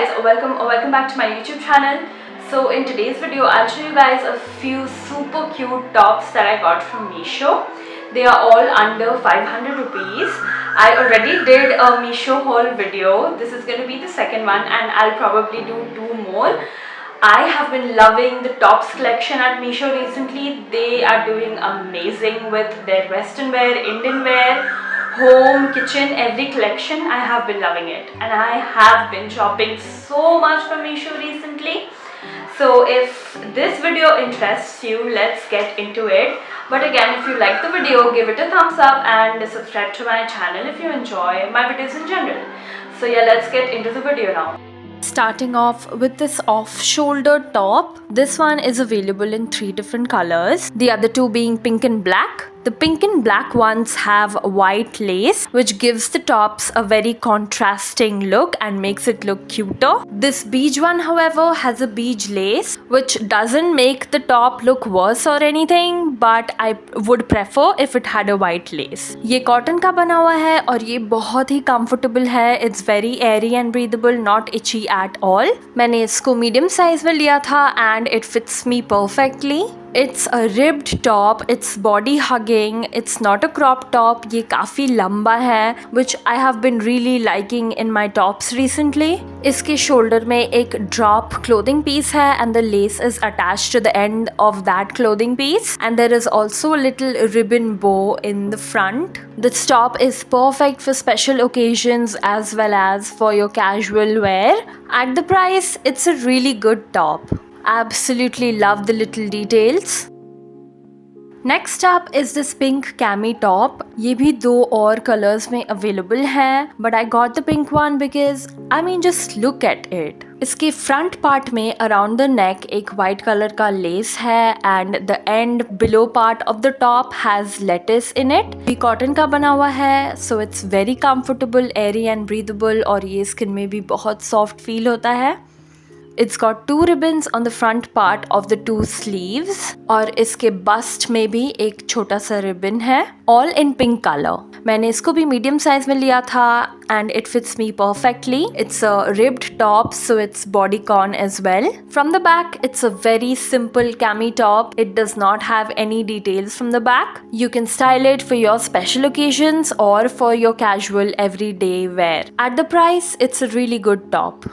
guys, welcome back to my YouTube channel. So in today's video I'll show you guys a few super cute tops that I got from Meesho. They are all under 500 rupees. I already did a Meesho haul video. This is going to be the second one and I'll probably do 2 more. I have been loving the tops collection at Meesho recently. They are doing amazing with their western wear, Indian wear, home, kitchen, every collection. I have been loving it and I have been shopping so much from Meesho recently. So if this video interests you, let's get into it. But again, if you like the video, give it a thumbs up and subscribe to my channel if you enjoy my videos in general. So yeah, let's get into the video now. Starting off with this off-shoulder top. This one is available in 3 different colors, the other 2 being pink and black. The pink and black ones have white lace, which gives the tops a very contrasting look and makes it look cuter. This beige one, however, has a beige lace, which doesn't make the top look worse or anything, but I would prefer if it had a white lace. ये cotton का बना हुआ है और ये बहुत ही comfortable है. It's very airy and breathable, not itchy at all. मैंने इसको medium size में लिया था and it fits me perfectly. It's a ribbed top, it's body hugging, it's not a crop top. ये काफ़ी लंबा है, which I have been really liking in my tops recently. इसके shoulder में एक drop clothing piece है and the lace is attached to the end of that clothing piece, and there is also a little ribbon bow in the front. This top is perfect for special occasions as well as for your casual wear. At the price, it's a really good top. Absolutely love the little details. Next up is this pink cami top. ये भी 2 और colors में available है, but I got the pink one because just look at it. इसके front part में around the neck एक white color का lace है and the end below part of the top has lettuce in it. ये cotton का बना हुआ है, so it's very comfortable, airy and breathable और ये skin में भी बहुत soft feel होता है. It's got 2 ribbons on the front part of the 2 sleeves और इसके bust में भी एक छोटा सा ribbon है, all in pink color. मैंने इसको भी medium size में लिया था and it fits me perfectly. It's a ribbed top, so it's bodycon as well. From the back, it's a very simple cami top. It does not have any details from the back. You can style it for your special occasions or for your casual everyday wear. At the price, it's a really good top.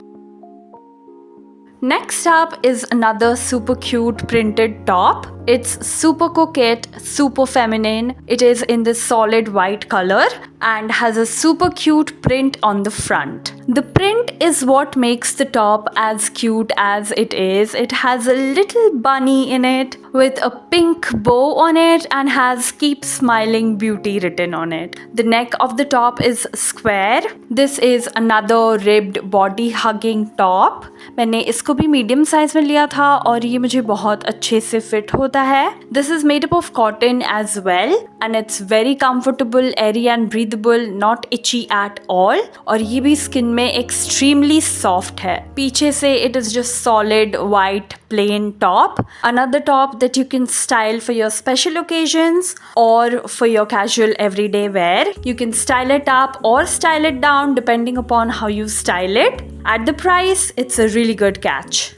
Next up is another super cute printed top. It's super coquette, super feminine. It is in this solid white color and has a super cute print on the front. The print is what makes the top as cute as it is. It has a little bunny in it with a pink bow on it and has "Keep Smiling Beauty" written on it. The neck of the top is square. This is another ribbed body hugging top. मैंने इसको भी medium size में लिया था और ये मुझे बहुत अच्छे से fit होता है. This is made up of cotton as well and it's very comfortable, airy and breathable, not itchy at all. और ये भी skin में extremely soft है. पीछे से it is just solid white plain top. Another top that you can style for your special occasions or for your casual everyday wear. You can style it up or style it down depending upon how you style it. At the price, it's a really good catch.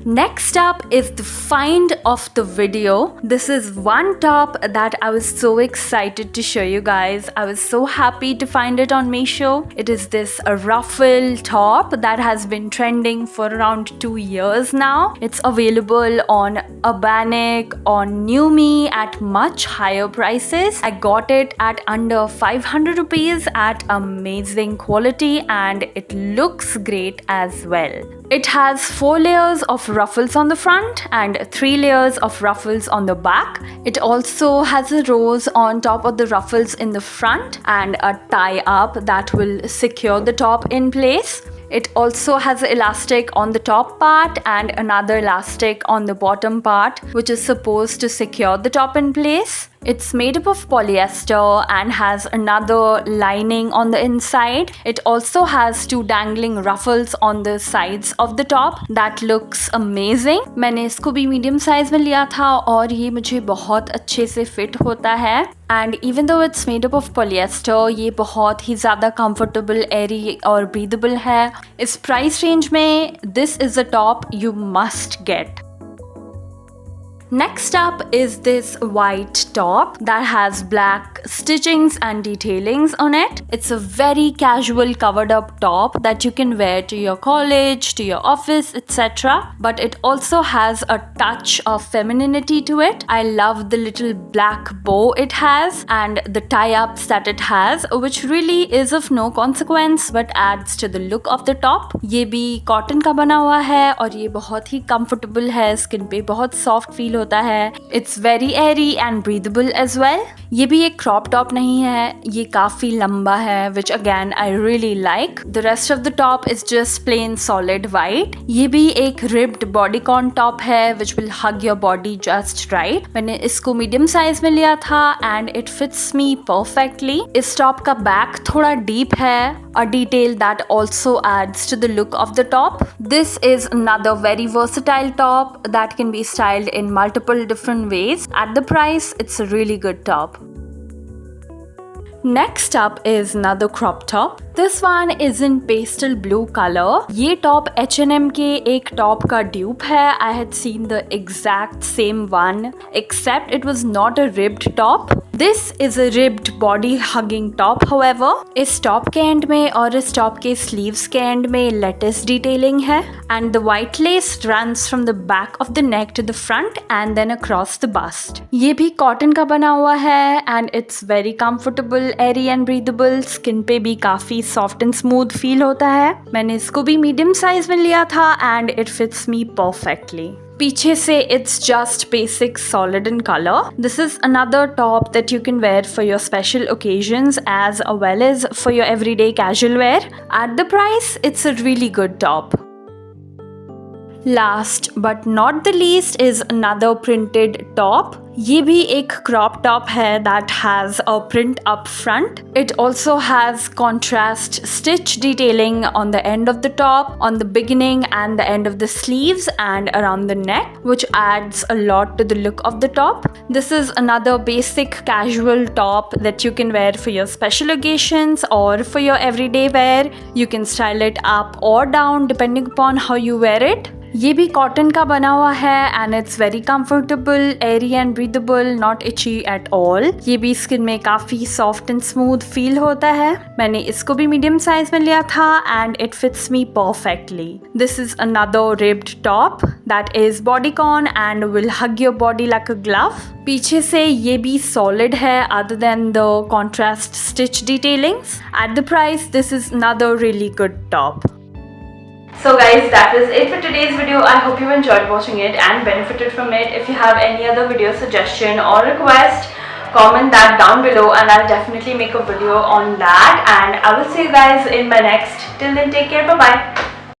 Next up is the find of the video. This is one top that I was so excited to show you guys. I was so happy to find it on Meesho. It is this ruffle top that has been trending for around 2 years now. It's available on Abanik, on Newme at much higher prices. I got it at under 500 rupees at amazing quality and it looks great as well. It has 4 layers of ruffles on the front and 3 layers of ruffles on the back. It also has a rose on top of the ruffles in the front and a tie up that will secure the top in place. It also has an elastic on the top part and another elastic on the bottom part, which is supposed to secure the top in place. It's made up of polyester and has another lining on the inside. It also has two dangling ruffles on the sides of the top that looks amazing. मैंने इसको भी medium size में लिया था और ये मुझे बहुत अच्छे से फिट होता है. And even though it's made up of polyester, ये बहुत ही ज़्यादा कंफर्टेबल, एरी और ब्रीदेबल है. इस प्राइस रेंज में this is a top you must get. Next up is this white top that has black stitchings and detailings on it. It's a very casual covered up top that you can wear to your college, to your office, etc. But it also has a touch of femininity to it. I love the little black bow it has and the tie-ups that it has, which really is of no consequence but adds to the look of the top. ये भी cotton का बना हुआ है और ये बहुत ही comfortable है, skin पे बहुत soft feel होता है. It's very airy and breathable as well. ये भी एक क्रॉप टॉप नहीं है, ये काफ़ी लंबा है, which again I really like. The rest of the top is just plain solid white. ये भी एक ribbed bodycon top है which will hug your body just right. मैंने इसको मीडियम साइज में लिया था and it fits me perfectly. इस टॉप का बैक थोड़ा डीप है, a detail that also adds to the look of the top. This is another very versatile top that can be styled in multiple different ways. At the price, it's a really good top. Next up is another crop top. This one is in pastel blue color. ये top H&M के एक top का dupe है. I had seen the exact same one except it was not a ribbed top. This is a ribbed body hugging top however. इस top के and में और इस टॉप के स्लीव्स के एंड में लेटेस्ट डिटेलिंग है and the white lace runs from the back of the neck to the front and then across the bust. ये भी कॉटन का बना हुआ है and it's very comfortable, airy and breathable. Skin पे भी काफ़ी सॉफ्ट एंड स्मूथ फील होता है. मैंने इसको भी मीडियम साइज में लिया था and it fits me perfectly. पीछे से it's just basic solid in color. This is another top that you can wear for your special occasions as well as for your everyday casual wear. At the price, it's a really good top. Last but not the least is another printed top. ये भी एक crop top है that has a print up front. It also has contrast stitch detailing on the end of the top, on the beginning and the end of the sleeves and around the neck, which adds a lot to the look of the top. This is another basic casual top that you can wear for your special occasions or for your everyday wear. You can style it up or down depending upon how you wear it. ये भी cotton का बना हुआ है and it's very comfortable, airy and breathable, not itchy at all. ये भी skin में काफ़ी soft and smooth feel होता है. मैंने इसको भी मीडियम साइज में लिया था and it fits me perfectly. This is another ribbed top that is bodycon and will hug your body like a glove. पीछे से ये भी solid है other than the contrast stitch detailings. At the price, this is another really good top. So guys, that was it for today's video. I hope you enjoyed watching it and benefited from it. If you have any other video suggestion or request, comment that down below and I'll definitely make a video on that. And I will see you guys in my next. Till then, take care. Bye bye.